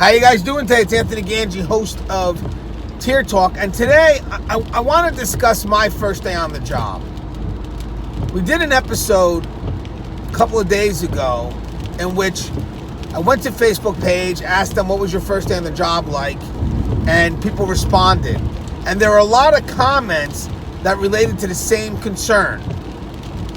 How you guys doing today? It's Anthony Gangi, host of Tier Talk, and today I want to discuss my first day on the job. We did an episode a couple of days ago in which I went to Facebook page, asked them what was your first day on the job like, and people responded. And there were a lot of comments that related to the same concern,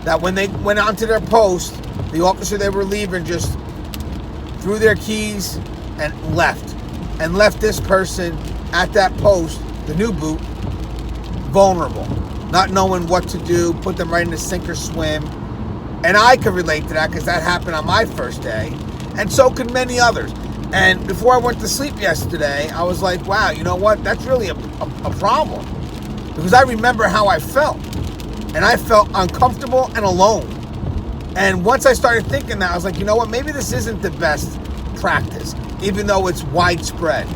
that when they went onto their post, the officer they were leaving just threw their keys and left this person at that post, the new boot, vulnerable, not knowing what to do, put them right in the sink or swim. And I could relate to that because that happened on my first day, and so could many others. And before I went to sleep yesterday, I was like, wow, you know what? That's really a problem, because I remember how I felt, and I felt uncomfortable and alone. And once I started thinking that, I was like, you know what? Maybe this isn't the best practice, even though it's widespread.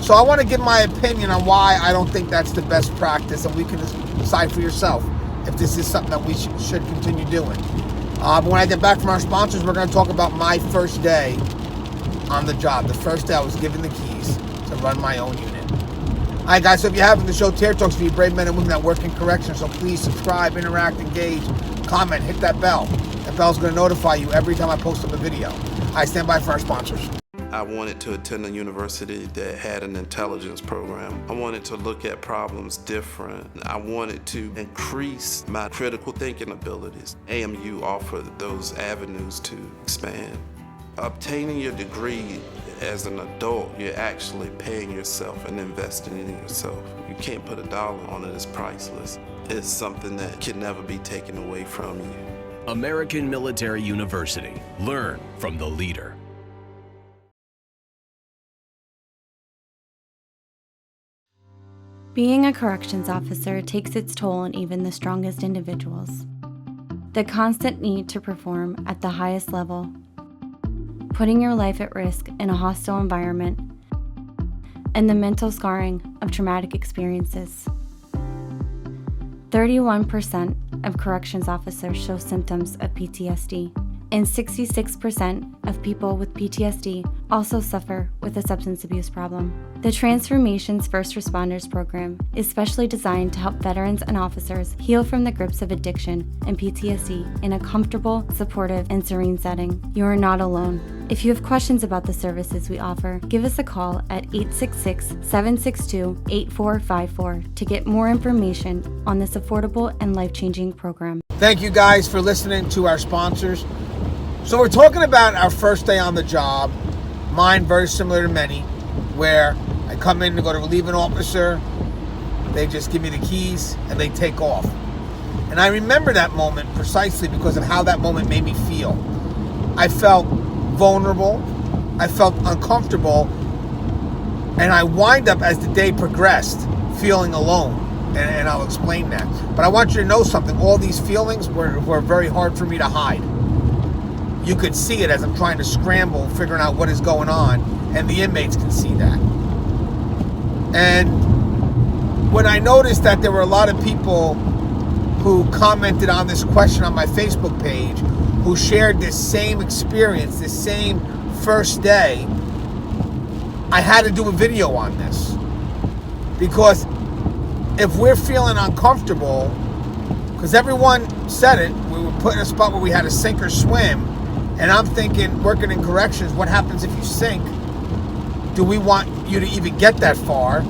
So I want to give my opinion on why I don't think that's the best practice, and we can decide for yourself if this is something that we should continue doing. But when I get back from our sponsors, we're going to talk about my first day on the job. The first day I was given the keys to run my own unit. All right, guys, so if you're having the show Tier Talks for you brave men and women that work in corrections, so please subscribe, interact, engage, comment, hit that bell. That bell's going to notify you every time I post up a video. I stand by for our sponsors. I wanted to attend a university that had an intelligence program. I wanted to look at problems different. I wanted to increase my critical thinking abilities. AMU offered those avenues to expand. Obtaining your degree as an adult, you're actually paying yourself and investing in yourself. You can't put a dollar on it, it's priceless. It's something that can never be taken away from you. American Military University. Learn from the leader. Being a corrections officer takes its toll on even the strongest individuals. The constant need to perform at the highest level, putting your life at risk in a hostile environment, and the mental scarring of traumatic experiences. 31% of corrections officers show symptoms of PTSD, and 66% of people with PTSD also suffer with a substance abuse problem. The Transformations First Responders program is specially designed to help veterans and officers heal from the grips of addiction and PTSD in a comfortable, supportive, and serene setting. You are not alone. If you have questions about the services we offer, give us a call at 866-762-8454 to get more information on this affordable and life-changing program. Thank you guys for listening to our sponsors. So we're talking about our first day on the job. Mine very similar to many, where I come in to go to relieve an officer, they just give me the keys and they take off. And I remember that moment precisely because of how that moment made me feel. I felt vulnerable, I felt uncomfortable, and I wind up, as the day progressed, feeling alone. And I'll explain that. But I want you to know something. All these feelings were very hard for me to hide. You could see it as I'm trying to scramble, figuring out what is going on, and the inmates can see that. And when I noticed that there were a lot of people who commented on this question on my Facebook page, who shared this same experience, this same first day, I had to do a video on this. Because if we're feeling uncomfortable, because everyone said it, we were put in a spot where we had to sink or swim, and I'm thinking, working in corrections, what happens if you sink? Do we want you to even get that far?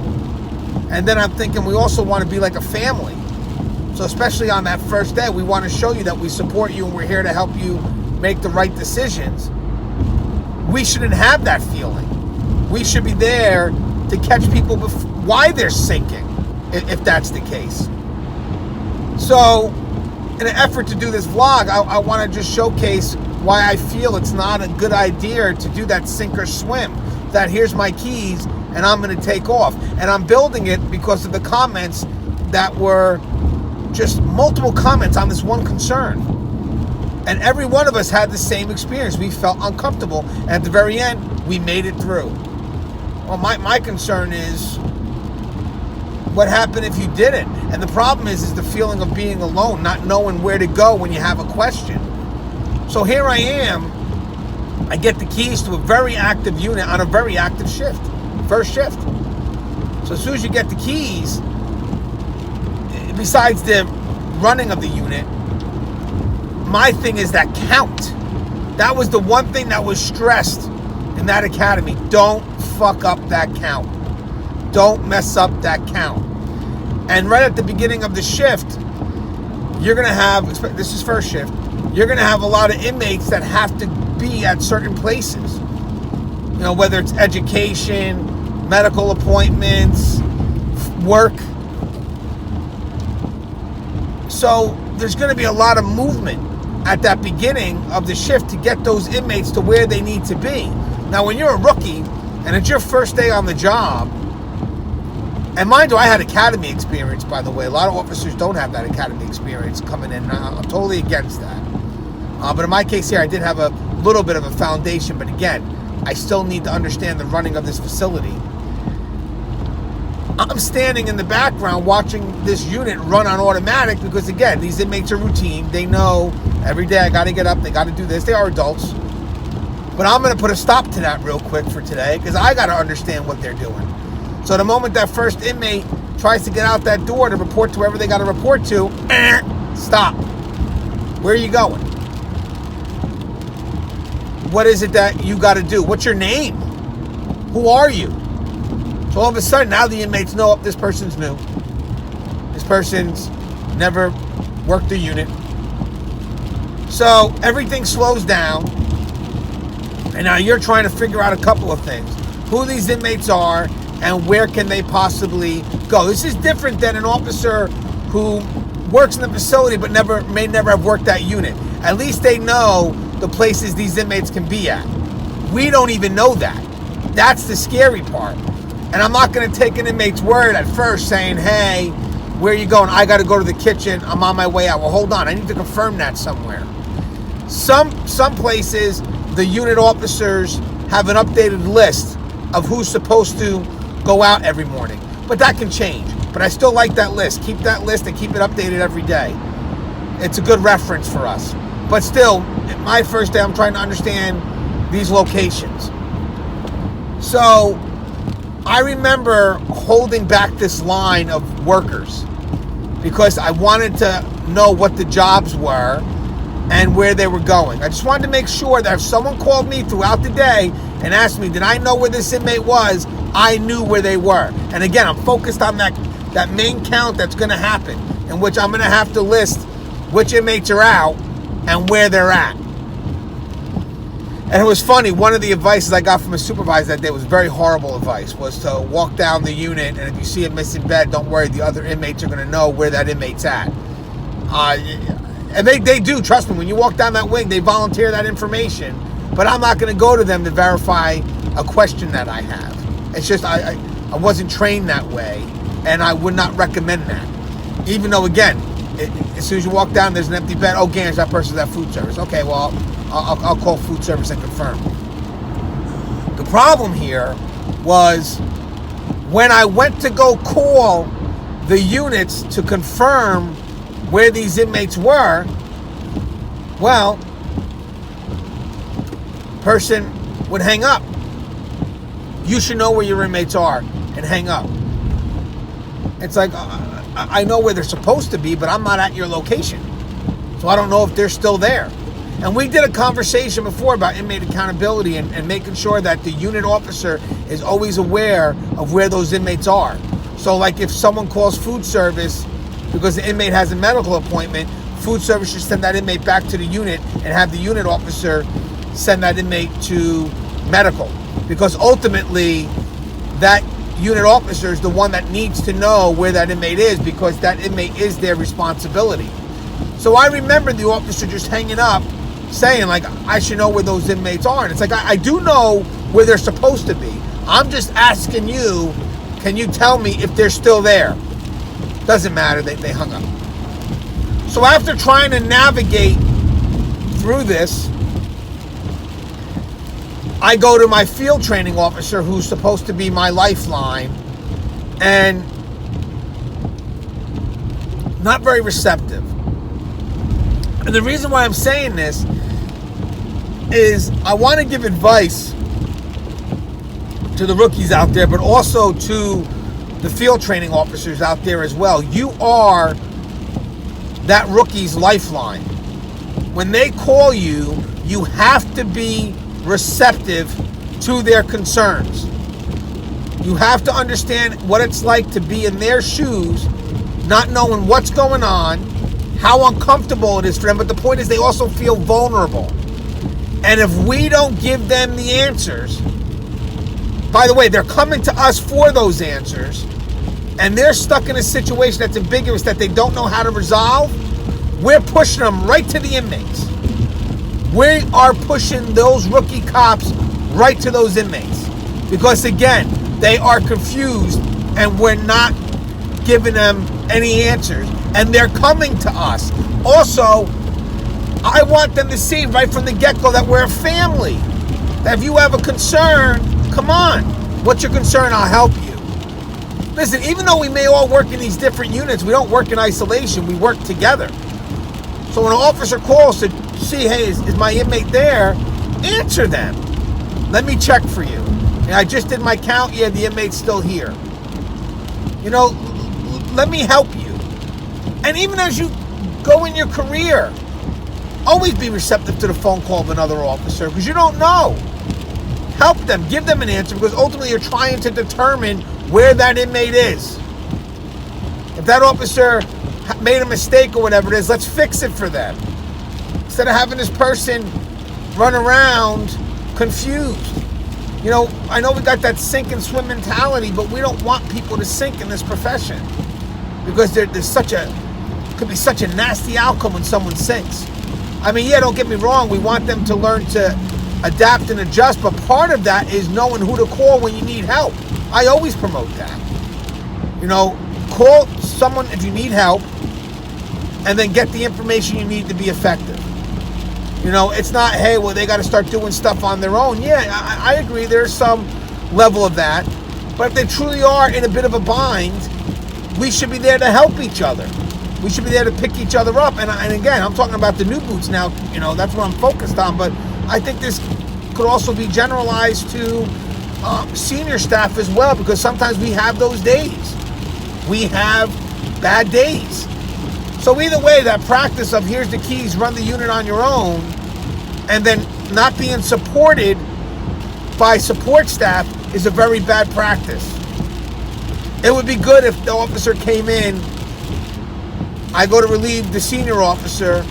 And then I'm thinking, we also want to be like a family. So especially on that first day, we want to show you that we support you and we're here to help you make the right decisions. We shouldn't have that feeling. We should be there to catch people why they're sinking, if that's the case. So in an effort to do this vlog, I want to just showcase why I feel it's not a good idea to do that sink or swim. That here's my keys and I'm going to take off. And I'm building it because of the comments that were just multiple comments on this one concern. And every one of us had the same experience. We felt uncomfortable. And at the very end, we made it through. Well, my concern is, what happened if you didn't? And the problem is the feeling of being alone, not knowing where to go when you have a question. So here I am, I get the keys to a very active unit on a very active shift, first shift. So as soon as you get the keys, besides the running of the unit, my thing is that count. That was the one thing that was stressed in that academy. Don't fuck up that count. Don't mess up that count. And right at the beginning of the shift, you're going to have, this is first shift, you're going to have a lot of inmates that have to be at certain places. You know, whether it's education, medical appointments, work. So there's going to be a lot of movement at that beginning of the shift to get those inmates to where they need to be. Now, when you're a rookie and it's your first day on the job, and mind you, I had academy experience, by the way. A lot of officers don't have that academy experience coming in. I'm totally against that. But in my case here, I did have a little bit of a foundation. But again, I still need to understand the running of this facility. I'm standing in the background watching this unit run on automatic because, again, these inmates are routine. They know every day I got to get up, they got to do this. They are adults. But I'm going to put a stop to that real quick for today because I got to understand what they're doing. So the moment that first inmate tries to get out that door to report to whoever they got to report to, stop. Where are you going? What is it that you got to do? What's your name? Who are you? So all of a sudden, now the inmates know this person's new. This person's never worked a unit. So everything slows down. And now you're trying to figure out a couple of things. Who these inmates are and where can they possibly go. This is different than an officer who works in the facility but may never have worked that unit. At least they know the places these inmates can be at. We don't even know that. That's the scary part. And I'm not going to take an inmate's word at first saying, hey, where are you going? I got to go to the kitchen. I'm on my way out. Well, hold on. I need to confirm that somewhere. Some places, the unit officers have an updated list of who's supposed to go out every morning. But that can change. But I still like that list. Keep that list and keep it updated every day. It's a good reference for us. But still, my first day, I'm trying to understand these locations. So I remember holding back this line of workers because I wanted to know what the jobs were and where they were going. I just wanted to make sure that if someone called me throughout the day and asked me, did I know where this inmate was, I knew where they were. And again, I'm focused on that main count that's going to happen, in which I'm going to have to list which inmates are out and where they're at. And it was funny, one of the advices I got from a supervisor that day was very horrible advice, was to walk down the unit, and if you see a missing bed, don't worry, the other inmates are going to know where that inmate's at. And they do, trust me, when you walk down that wing, they volunteer that information, but I'm not going to go to them to verify a question that I have. It's just, I wasn't trained that way, and I would not recommend that. Even though, again, as soon as you walk down, there's an empty bed. Oh, Gangi, that person's at food service. Okay, well, I'll call food service and confirm. The problem here was when I went to go call the units to confirm where these inmates were, well, person would hang up. You should know where your inmates are and hang up. It's like, I know where they're supposed to be, but I'm not at your location. So I don't know if they're still there. And we did a conversation before about inmate accountability and making sure that the unit officer is always aware of where those inmates are. So like if someone calls food service because the inmate has a medical appointment, food service should send that inmate back to the unit and have the unit officer send that inmate to medical. Because ultimately, that unit officer is the one that needs to know where that inmate is, because that inmate is their responsibility. So I remember the officer just hanging up saying, like, I should know where those inmates are. And it's like, I do know where they're supposed to be. I'm just asking you, can you tell me if they're still there? Doesn't matter, they hung up. So after trying to navigate through this, I go to my field training officer, who's supposed to be my lifeline, and not very receptive. And the reason why I'm saying this is I want to give advice to the rookies out there, but also to the field training officers out there as well. You are that rookie's lifeline. When they call you, you have to be receptive to their concerns. You have to understand what it's like to be in their shoes, not knowing what's going on, how uncomfortable it is for them, but the point is they also feel vulnerable. And if we don't give them the answers, by the way, they're coming to us for those answers, and they're stuck in a situation that's ambiguous that they don't know how to resolve, we're pushing them right to the inmates. We are pushing those rookie cops right to those inmates. Because again, they are confused and we're not giving them any answers. And they're coming to us. Also, I want them to see right from the get-go that we're a family. That if you have a concern, come on. What's your concern? I'll help you. Listen, even though we may all work in these different units, we don't work in isolation. We work together. So when an officer calls to see, hey, is my inmate there? Answer them. Let me check for you. I just did my count. Yeah, the inmate's still here. You know, let me help you. And even as you go in your career, always be receptive to the phone call of another officer because you don't know. Help them. Give them an answer because ultimately you're trying to determine where that inmate is. If that officer made a mistake or whatever it is, let's fix it for them. Instead of having this person run around confused. You know, I know we got that sink and swim mentality, but we don't want people to sink in this profession because could be such a nasty outcome when someone sinks. I mean, yeah, don't get me wrong. We want them to learn to adapt and adjust, but part of that is knowing who to call when you need help. I always promote that. You know, call someone if you need help and then get the information you need to be effective. You know, it's not, hey, well, they got to start doing stuff on their own. Yeah, I agree. There's some level of that. But if they truly are in a bit of a bind, we should be there to help each other. We should be there to pick each other up. And again, I'm talking about the new boots now. You know, that's what I'm focused on. But I think this could also be generalized to senior staff as well, because sometimes we have those days. We have bad days. So either way, that practice of here's the keys, run the unit on your own, and then not being supported by support staff is a very bad practice. It would be good if the officer came in, I go to relieve the senior officer,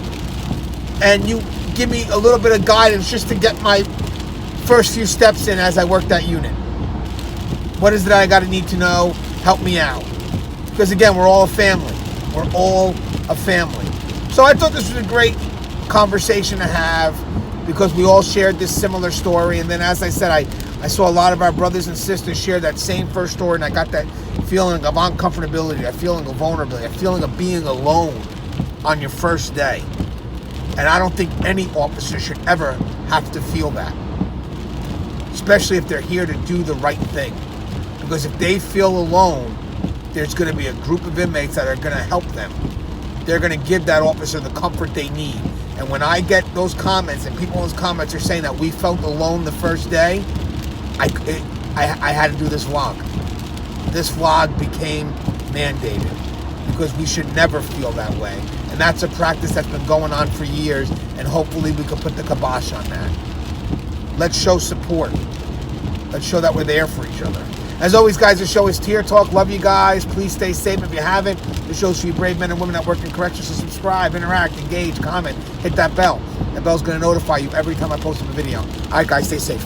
and you give me a little bit of guidance just to get my first few steps in as I work that unit. What is it I got to need to know? Help me out. Because again, we're all a family. We're all a family. So I thought this was a great conversation to have because we all shared this similar story. And then, as I said, I saw a lot of our brothers and sisters share that same first story, and I got that feeling of uncomfortability, that feeling of vulnerability, that feeling of being alone on your first day. And I don't think any officer should ever have to feel that, especially if they're here to do the right thing. Because if they feel alone, there's going to be a group of inmates that are going to help them. They're going to give that officer the comfort they need. And when I get those comments, and people in those comments are saying that we felt alone the first day, I had to do this vlog. This vlog became mandated because we should never feel that way. And that's a practice that's been going on for years, and hopefully we can put the kibosh on that. Let's show support. Let's show that we're there for each other. As always, guys, the show is Tier Talk. Love you guys. Please stay safe if you haven't. The show's for you brave men and women that work in corrections. So subscribe, interact, engage, comment, hit that bell. That bell's going to notify you every time I post a video. All right, guys, stay safe.